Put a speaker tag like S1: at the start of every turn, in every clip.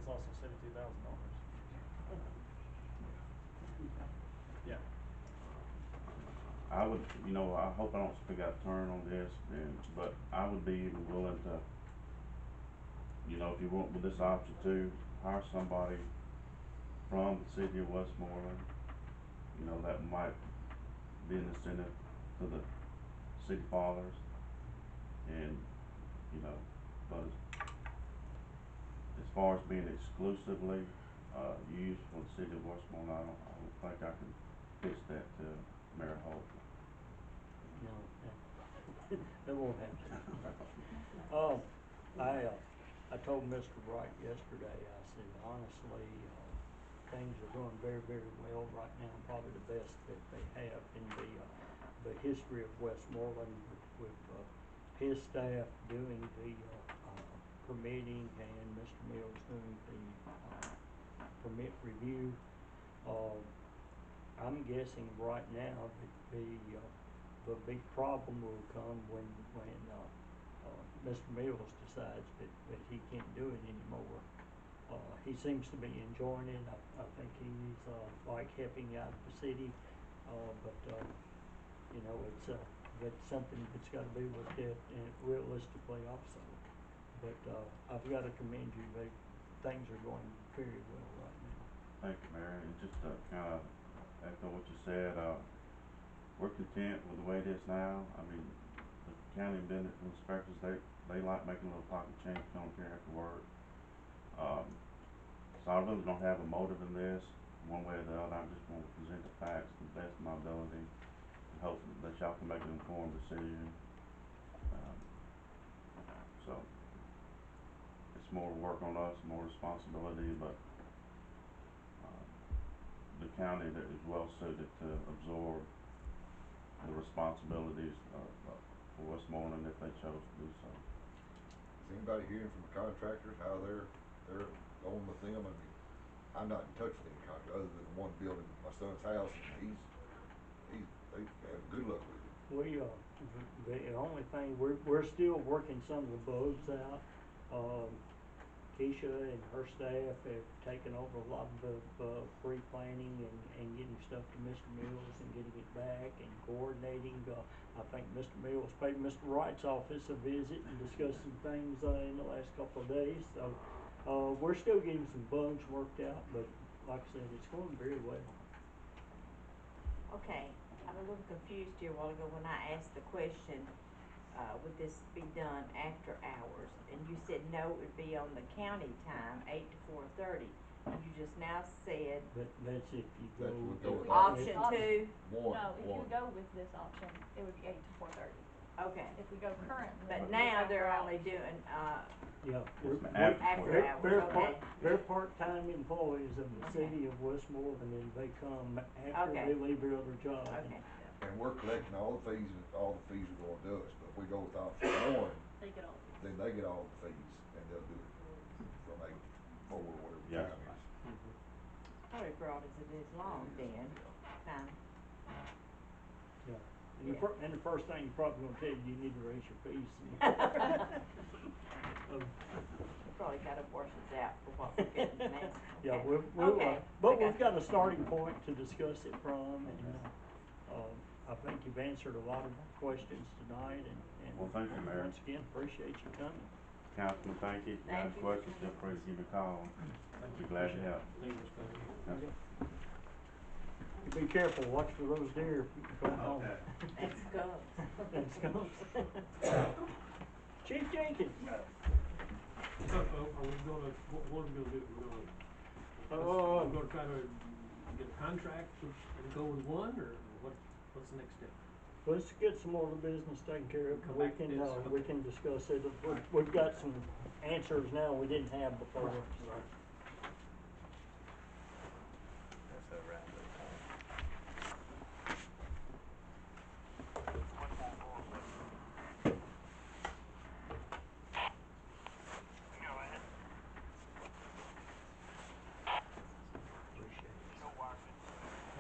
S1: also $72,000. Yeah.
S2: I would, I hope I don't speak out of turn on this, but I would be even willing to, if you want with this option too, hire somebody from the city of Westmoreland, that might be an incentive to the city fathers, and, but as far as being exclusively, used for the city of Westmoreland, I don't think I can pitch that to Mayor Holt.
S3: No, that won't happen. I told Mr. Wright yesterday, I said, honestly, things are going very, very well right now, probably the best that they have in the history of Westmoreland with his staff doing the permitting and Mr. Mills doing the permit review. I'm guessing right now that the big problem will come when Mr. Mills decides that he can't do it anymore. He seems to be enjoying it. I think he's like helping out the city, but it's something that's got to be looked at and realistically also. But I've got to commend you. Things are going very well right now.
S2: Thank you, Mayor. And just to kind of echo what you said, we're content with the way it is now. I mean, the county business inspectors, they like making little pocket change, don't care after work. So I really don't have a motive in this, one way or the other. I just want to present the facts to the best of my ability, and hopefully that y'all can make an informed decision. So it's more work on us, more responsibility, but the county that is well suited to absorb the responsibilities for Westmoreland if they chose to do so.
S4: Is anybody hearing from the contractors how they're going with them? I mean, I'm not in touch with any contractor other than the one building my son's house, and they have good luck with it.
S3: The only thing we're still working some of the bugs out. Keisha and her staff have taken over a lot of the pre-planning and getting stuff to Mr. Mills and getting it back and coordinating. I think Mr. Mills paid Mr. Wright's office a visit and discussed some things in the last couple of days. So we're still getting some bugs worked out, but like I said, it's going very well.
S5: Okay, I'm a little confused here a while ago when I asked the question, would this be done after hours? And you said no, it would be on the county time, 8 to 4:30. And you just now said
S3: That's if you go
S4: with
S5: option 2.
S6: No, if you go with this option, it would be 8 to 4:30.
S5: Okay.
S6: If we go currently.
S5: But now they're only doing
S3: yeah,
S5: after hours. Okay.
S3: They're part-time employees of the city of Westmoreland, and they come after they leave their other job.
S5: Okay.
S4: And we're collecting all the fees are going to us. But if we go with option 1,
S6: They get all these.
S4: then they get all the fees, and they'll do it from 8 to 4 or whatever the time is.
S5: Probably broad as it is long then. Fine.
S3: Yeah. And the first thing you're probably gonna tell you need to raise your fees.
S5: Probably gotta wash us out for what we're getting now.
S3: Yeah,
S5: Okay.
S3: but we've got a starting point to discuss it from, and I think you've answered a lot of my questions tonight, and
S2: Well, thank you, Mayor.
S3: once again, appreciate you coming.
S2: Councilman, thank you. If you have any questions, feel free to give me a call. I'd be glad to help. Yes, sir.
S3: Be careful, watch for those deer coming home.
S5: And skunks.
S3: And skunks. Chief Jenkins.
S7: Are we gonna, what are we gonna do? We're gonna try to get a contract and go with one, or what's the next step?
S3: Let's get some more of the business taken care of.
S7: Come
S3: We
S7: back to
S3: can,
S7: this.
S3: we can discuss it. We've got some answers now we didn't have before. So.
S1: That's a wrap.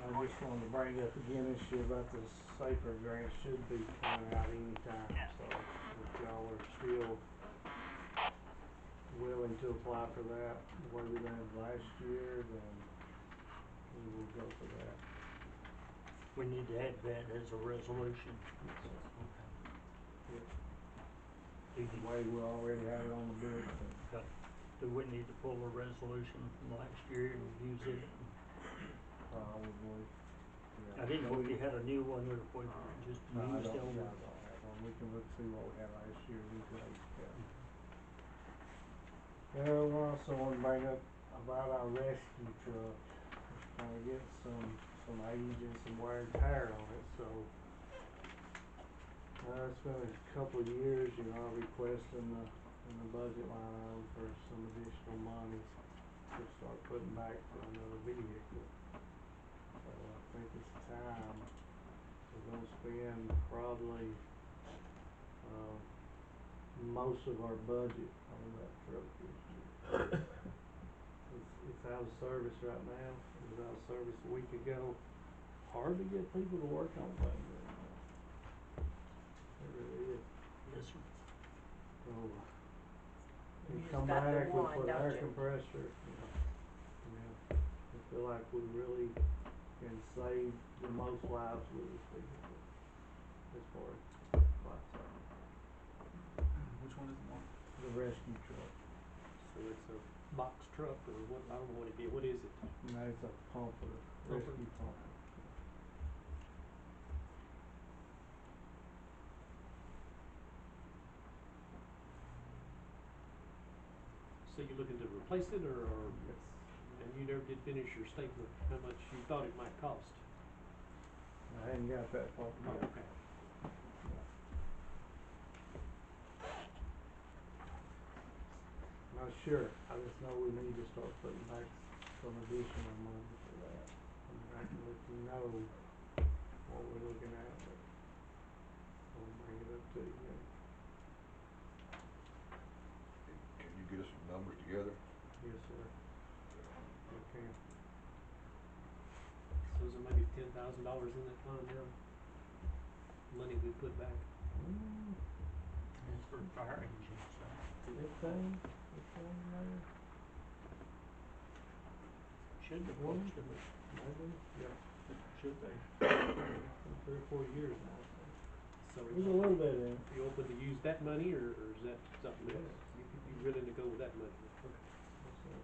S8: I just wanted to bring up again issue about the safer grant should be coming out anytime, so if y'all are still willing to apply for that, the way we done last year, then we will go for that.
S3: We need to add that as a resolution.
S8: Yes, sir.
S3: Okay.
S8: Yeah.
S3: Do
S8: The
S3: you,
S8: way we already have it on the books, and
S3: okay. Do we need to pull a resolution from last year and use it?
S8: probably, yeah.
S3: I didn't know if you had a new one or if we just
S8: No, I
S3: used
S8: don't,
S3: the old
S8: yeah,
S3: one.
S8: I don't have one, we can look, see what we had last year, we could, yeah. We also wanna bring up about our rescue truck, it's kinda getting some age and some wear and tear on it, so. It's been a couple of years, you know, requesting in the budget line item for some additional money to start putting back for another vehicle. So I think it's time, we're gonna spend probably, most of our budget on that truck this year. It's out of service right now, it was out of service a week ago, hard to get people to work on things anymore. It really is.
S3: Yes, sir.
S8: So,
S5: You
S8: we
S5: just
S8: come
S5: got the
S8: back, we
S5: one,
S8: put
S5: don't
S8: air
S5: you?
S8: compressor, yeah. I feel like we really can save the most lives with this vehicle, as far as life saving.
S1: Which one is the one?
S8: The rescue truck,
S7: So it's a box truck or what, I don't know what it is, what is it?
S8: and that's a pumper,
S7: Pumper?
S8: rescue pumper.
S7: So you're looking to replace it or,
S8: Yes.
S7: and you never did finish your statement, how much you thought it might cost?
S8: I hadn't got that far
S7: Oh,
S8: yet.
S7: okay.
S8: Not sure, I just know we need to start putting back some additional money for that. I mean, I can let you know what we're looking at, but I'll bring it up to you then.
S4: Can you get us some numbers together?
S8: Yes, sir. Okay.
S7: So is there maybe $10,000 in that fund now? Money we put back?
S3: It's for fire engines, so.
S8: 15 maybe?
S3: Should be close to it.
S8: Maybe, yeah.
S3: Should be.
S8: 3 or 4 years now, so.
S7: So
S8: There's a little bit in it.
S7: you open to use that money or is that something else?
S8: Yes.
S7: You willing to go with that money? Okay.
S8: Yes, sir.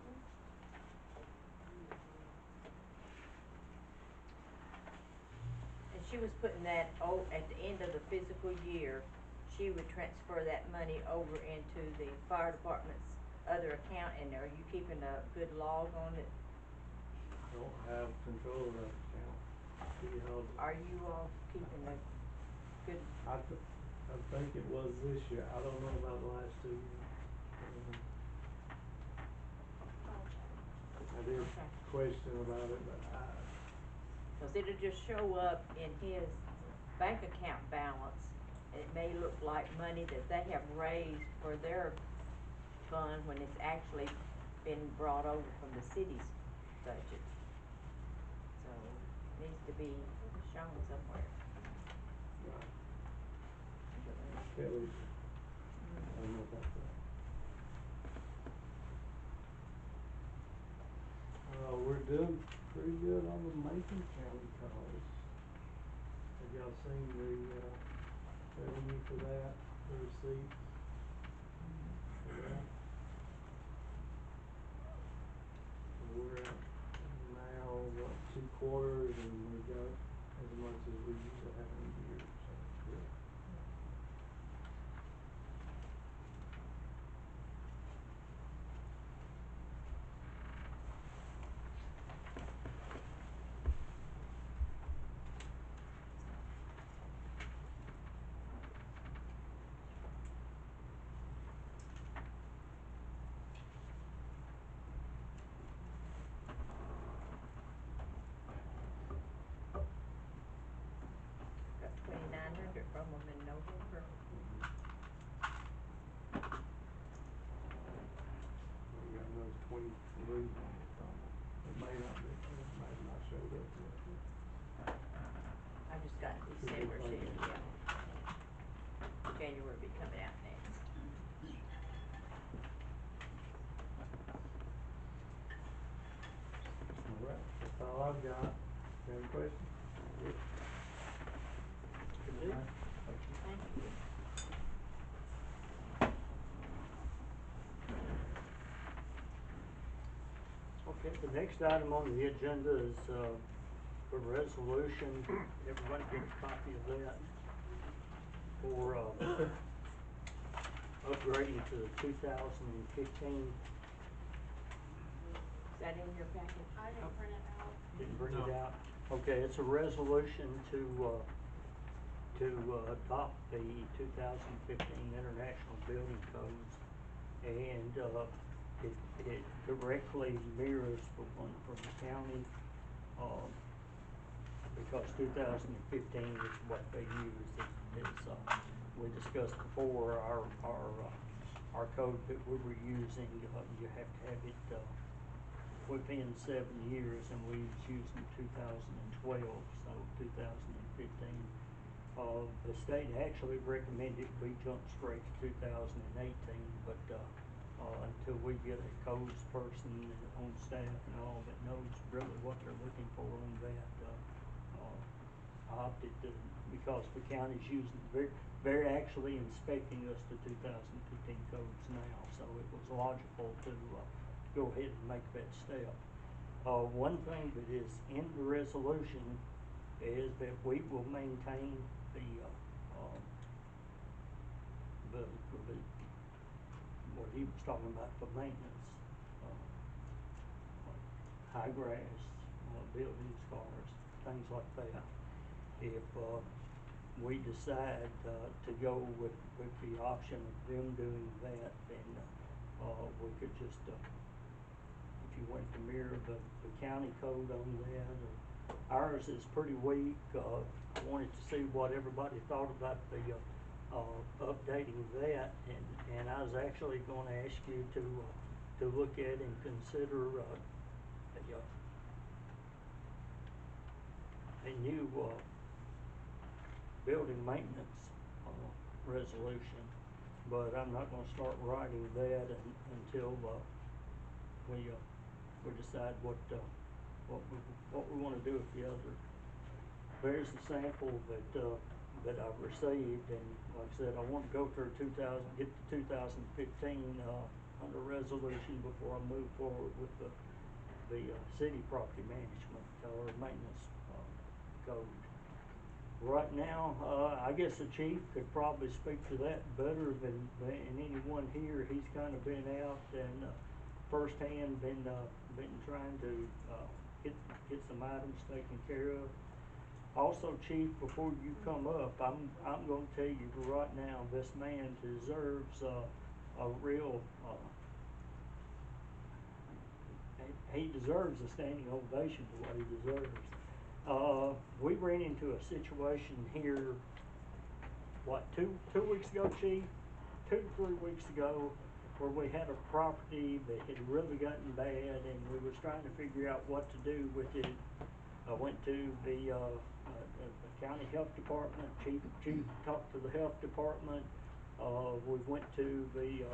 S5: And she was putting that, at the end of the fiscal year, she would transfer that money over into the fire department's other account, and are you keeping a good log on it?
S8: I don't have control of that account. City Hall does.
S5: Are you all keeping a good,
S8: I think it was this year, I don't know about the last 2 years. I don't know.
S6: I'll check.
S8: I did
S5: Okay.
S8: question about it, but
S5: cause it'll just show up in his bank account balance, and it may look like money that they have raised for their fund when it's actually been brought over from the city's budget. So, it needs to be shown somewhere.
S8: right, Kelly, I don't know about that. We're doing pretty good on the Macon County calls. Have y'all seen the, revenue for that, the receipts? For that? So we're at now, 2 quarters, and we got as much as we usually have in a year, so.
S7: Good.
S5: Got 2,900 from them in November.
S8: We got another 23 coming from them. It may not be, it may have not showed up yet.
S5: I just got December's here, yeah. January will be coming out next.
S8: I've got. Any questions? Yes.
S3: Good deal.
S8: Alright.
S5: Thank you.
S3: Okay, the next item on the agenda is, a resolution, everybody get a copy of that, for, upgrading to the 2015.
S5: Is that in your package?
S6: I didn't print it out.
S3: Didn't bring it
S1: No.
S3: out. Okay, it's a resolution to adopt the 2015 International Building Codes. And, it directly mirrors the one from the county, because 2015 is what they use. We discussed before, our code that we were using, you have to have it, within 7 years, and we was using 2012, so 2015. The state actually recommended we jump straight to 2018, but, until we get a codes person on staff and all that knows really what they're looking for on that, I opted to, because the county's using, they're actually inspecting us to 2015 codes now, so it was logical to, go ahead and make that step. One thing that is in the resolution is that we will maintain the what he was talking about for maintenance, high grass, buildings, cars, things like that. If, we decide, to go with the option of them doing that, then, we could just, if you went to mirror the county code on that, or ours is pretty weak. I wanted to see what everybody thought about the, updating that, and I was actually gonna ask you to look at and consider, a new, building maintenance, resolution, but I'm not gonna start writing that until, we decide what we wanna do with the other. There's a sample that I've received, and like I said, I want to go through get to 2015, under resolution before I move forward with the city property management or maintenance, code. Right now, I guess the chief could probably speak to that better than anyone here. He's kind of been out and, firsthand been trying to, get some items taken care of. Also, chief, before you come up, I'm gonna tell you right now, this man deserves, a real, he deserves a standing ovation to what he deserves. We ran into a situation here, what, two weeks ago, chief? 2 to 3 weeks ago, where we had a property that had really gotten bad, and we was trying to figure out what to do with it. I went to the county health department, chief talked to the health department. We went to the,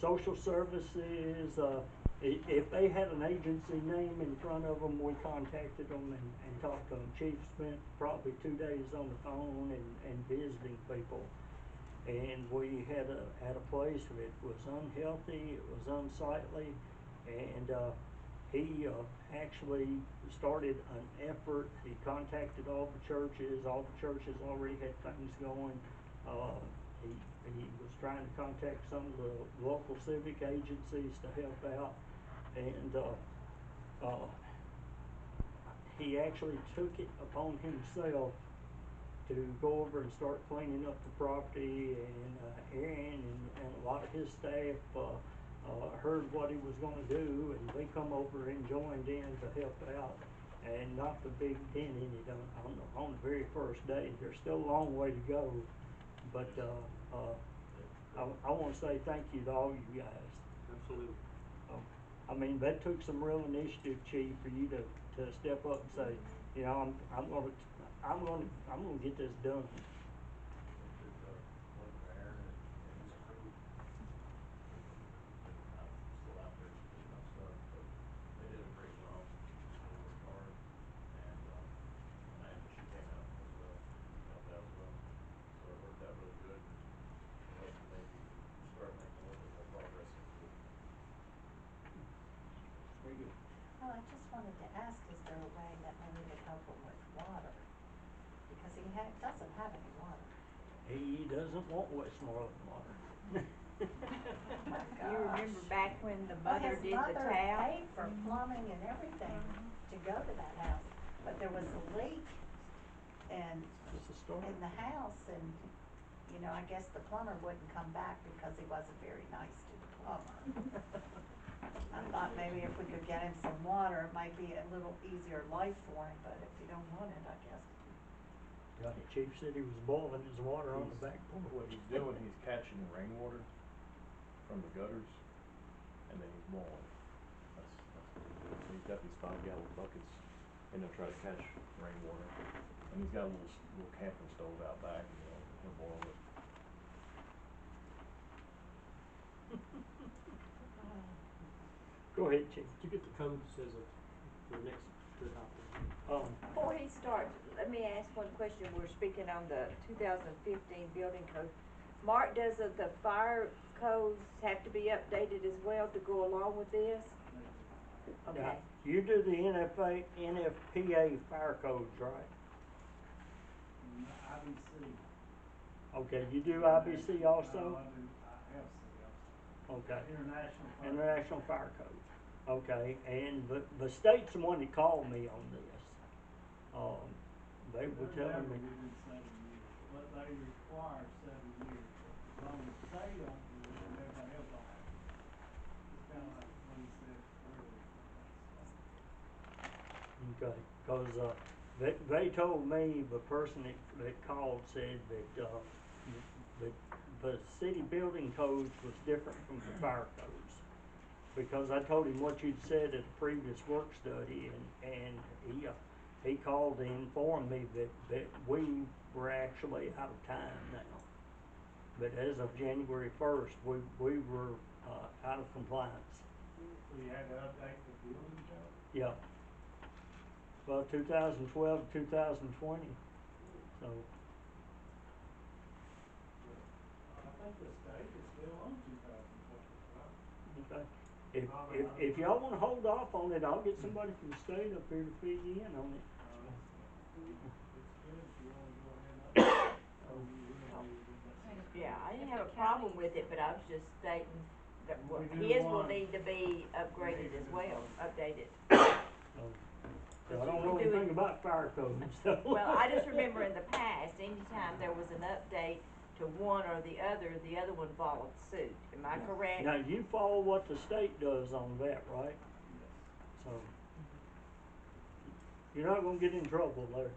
S3: social services. If they had an agency name in front of them, we contacted them and talked to them. Chief spent probably 2 days on the phone and visiting people. And we had a place that was unhealthy, it was unsightly, and, he, actually started an effort. He contacted all the churches already had things going. He was trying to contact some of the local civic agencies to help out, and, he actually took it upon himself to go over and start cleaning up the property, and, Aaron and a lot of his staff, heard what he was gonna do, and they come over and joined in to help out, and knocked a big dent in it on the very first day. There's still a long way to go, but, I wanna say thank you to all you guys.
S7: Absolutely.
S3: I mean, that took some real initiative, chief, for you to step up and say, you know, I'm gonna get this done.
S4: One with Aaron and his crew. I'm still out there picking up stuff.
S9: to ask, is there a way that maybe we could help him with water? Because he doesn't have any water.
S3: He doesn't want Westmoreland water.
S9: Oh my
S5: You remember
S9: gosh.
S5: back when the
S9: Well,
S5: mother
S9: his
S5: did the
S9: mother
S5: towel?
S9: paid for plumbing and everything to go to that house, but there was a leak and
S3: Just a start.
S9: in the house, and, you know, I guess the plumber wouldn't come back because he wasn't very nice to the plumber. I thought maybe if we could get him some water, it might be a little easier life for him, but if you don't want it, I guess.
S3: Yeah, the chief said he was boiling his water on the back porch.
S1: What he's doing, he's catching rainwater from the gutters, and then he's boiling it. That's what he's doing. So he's got these 5-gallon buckets, and he'll try to catch rainwater. And he's got a little camping stove out back, and he'll boil it.
S3: Go ahead, chief.
S7: To get the codes as of the next to adopt it.
S5: Before he starts, let me ask one question. We're speaking on the 2015 building code. Mark, does the fire codes have to be updated as well to go along with this? Okay.
S3: Now, you do the NFPA fire codes, right?
S8: IBC.
S3: Okay, you do IBC also?
S8: No, I do IFC also.
S3: Okay.
S8: International Fire.
S3: International Fire Code. Okay, and the state's the one that called me on this. They were telling me.
S8: Within 7 years, but they require 7 years, but as long as they don't do it, then everybody else don't have to. It's kinda like what he said earlier about the state.
S3: Okay, cause, they told me, the person that called said that, the city building codes was different from the fire codes. Because I told him what you'd said at the previous work study, and he called to inform me that we were actually out of time now. But as of January 1st, we were, out of compliance.
S8: So you had to update the building code?
S3: Yeah. Well, 2012, 2020, so.
S8: I think the state is still on 2012, right?
S3: Okay. If y'all wanna hold off on it, I'll get somebody from the state up here to fill you in on it.
S8: It's good if you wanna go ahead and update, so you will be within that 6
S5: Yeah, I didn't
S6: If
S5: have
S6: the
S5: a problem
S6: county-
S5: with it, but I was just stating that
S8: We do
S5: his will
S8: one-
S5: need to be upgraded
S8: need to
S5: as
S8: do
S5: well,
S8: both.
S5: updated.
S3: So I don't know
S5: You do
S3: anything
S5: it-
S3: about fire codes, so.
S5: Well, I just remember in the past, anytime there was an update to one or the other one followed suit. Am I correct?
S3: Now, you follow what the state does on that, right?
S8: Yes.
S3: So, you're not gonna get in trouble there.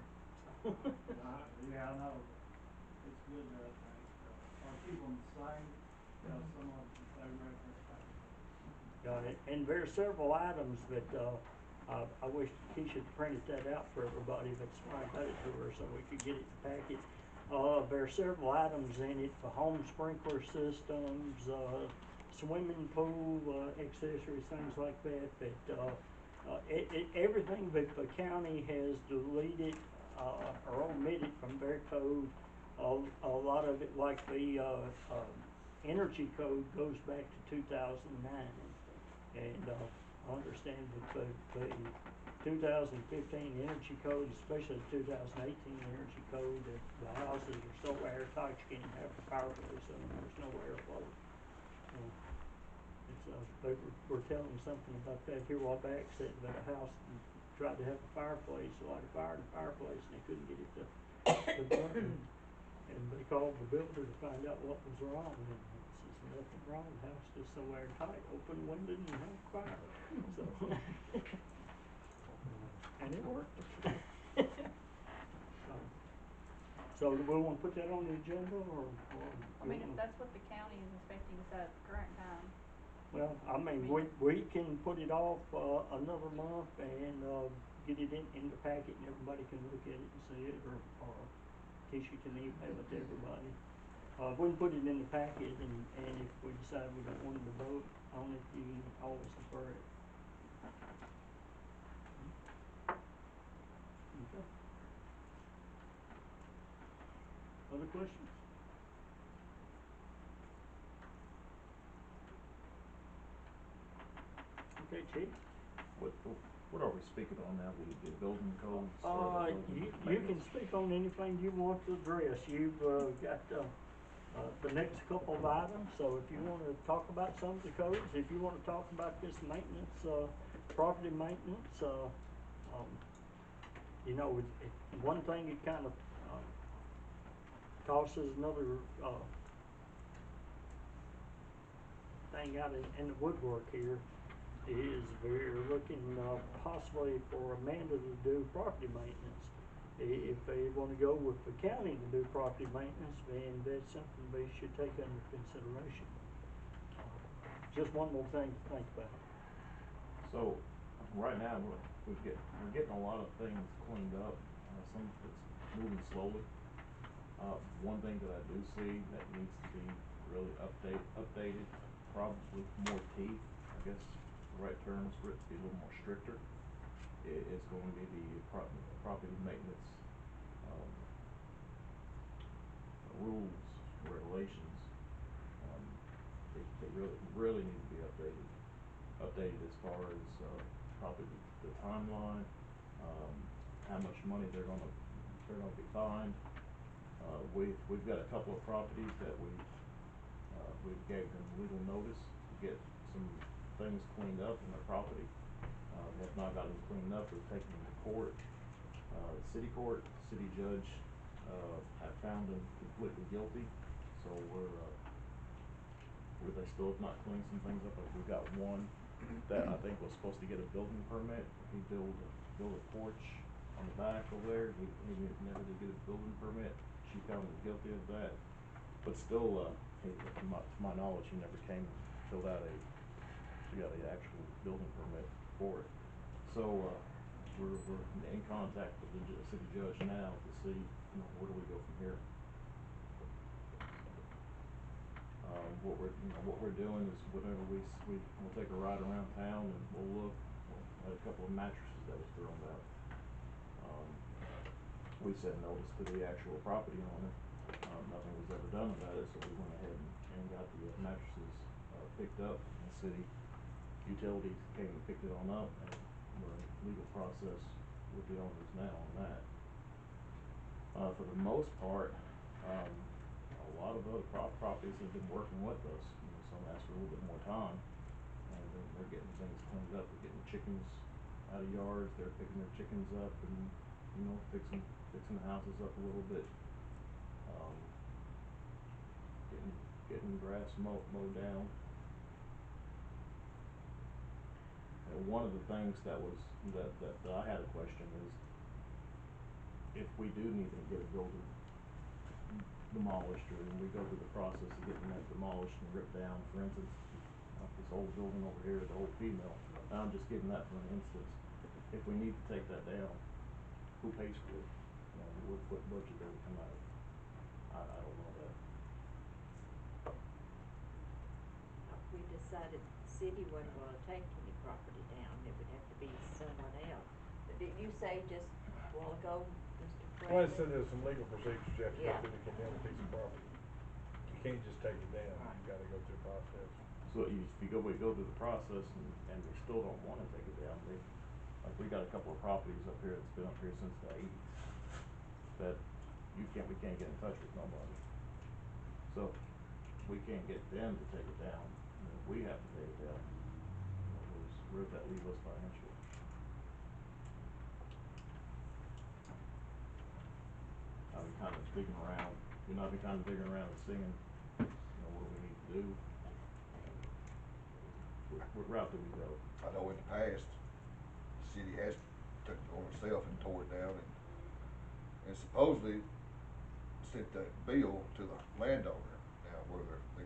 S8: Yeah, I know, but it's good to update, or keep them the same, because some of them, they reference back and forth.
S3: Got it, and there's several items that, I wish Keisha printed that out for everybody, but somebody got it to her so we could get it in the packet. There are several items in it for home sprinkler systems, swimming pool, accessories, things like that, everything that the county has deleted, or omitted from their code, a lot of it, like the, energy code goes back to 2009. And, I understand that the 2015 energy code, especially the 2018 energy code, that the houses are so airtight you can't even have a fireplace in them, there's no airflow. So, it's, they were telling something about that here a while back, said that a house tried to have a fireplace, light a fire in the fireplace, and they couldn't get it to burn. And they called the builder to find out what was wrong, and he says, nothing wrong, the house is so airtight, open the window and have a fire. So, and it worked. So do we wanna put that on the agenda, or?
S6: I mean, if that's what the county is expecting us at the current time.
S3: Well, I mean, we can put it off, another month and, get it in the packet and everybody can look at it and see it, or Keisha can email it to everybody. We can put it in the packet, and if we decide we don't want to vote on it, you can always defer it. Okay. Other questions? Okay, Chief?
S2: With
S1: What are we speaking on now, the building codes or the building
S3: You can
S1: maintenance?
S3: speak on anything you want to address. You've, got, the next couple of items, so if you wanna talk about some of the codes, if you wanna talk about this maintenance, property maintenance, you know, one thing it kind of, tosses another, thing out in the woodwork here is we're looking, possibly for Amanda to do property maintenance. If they wanna go with the county to do property maintenance, then that's something they should take under consideration. Just one more thing to think about.
S1: So, right now, we're getting a lot of things cleaned up, some of it's moving slowly. One thing that I do see that needs to be really updated, probably more teeth, I guess the right term is for it to be a little more stricter, is going to be the property maintenance, rules, regulations. They really need to be updated as far as, probably the timeline, how much money they're gonna be fined. We've got a couple of properties that we gave them legal notice to get some things cleaned up in their property. They have not gotten cleaned up, we've taken them to court, city judge, have found them completely guilty, so they still have not cleaned some things up. Like we've got one that I think was supposed to get a building permit, he built a porch on the back over there, he never did get a building permit, she found him guilty of that. But still, to my knowledge, he never came and filled out got a actual building permit for it. So, we're in contact with the city judge now to see, where do we go from here? What we're doing is whenever we'll take a ride around town and we'll look at a couple of mattresses that was thrown out. We sent notice to the actual property owner, nothing was ever done about it, so we went ahead and got the mattresses, picked up, and the city utilities came and picked it on up, and we're in legal process with the owners now on that. For the most part, a lot of other properties have been working with us, some asked for a little bit more time, and they're getting things cleaned up, they're getting chickens out of yards, they're picking their chickens up and, fixing the houses up a little bit. Getting grass mowed down. And one of the things that I had a question is, if we do need to get a building demolished, or when we go through the process of getting that demolished and ripped down, for instance, this old building over here, the old female, I'm just giving that for an instance, if we need to take that down, who pays for it? What budget does it come out of? I don't know that.
S5: We decided the city wasn't gonna take any property down, it would have to be someone else. But did you say just a while ago, Mr. Franklin?
S10: Well, I said there's some legal procedures you have to go
S5: Yeah.
S10: through to condemn a piece of property. You can't just take it down,
S5: Right.
S10: you gotta go through a process.
S1: So if we go through the process and we still don't wanna take it down, like we got a couple of properties up here that's been up here since the '80s, that we can't get in touch with nobody. So, we can't get them to take it down, we have to take it down, where does that leave us financially? I've been kinda digging around, I've been kinda digging around and seeing, what do we need to do? What route do we go?
S4: I know in the past, the city has took it on itself and tore it down and supposedly sent that bill to the landowner. Now, whether they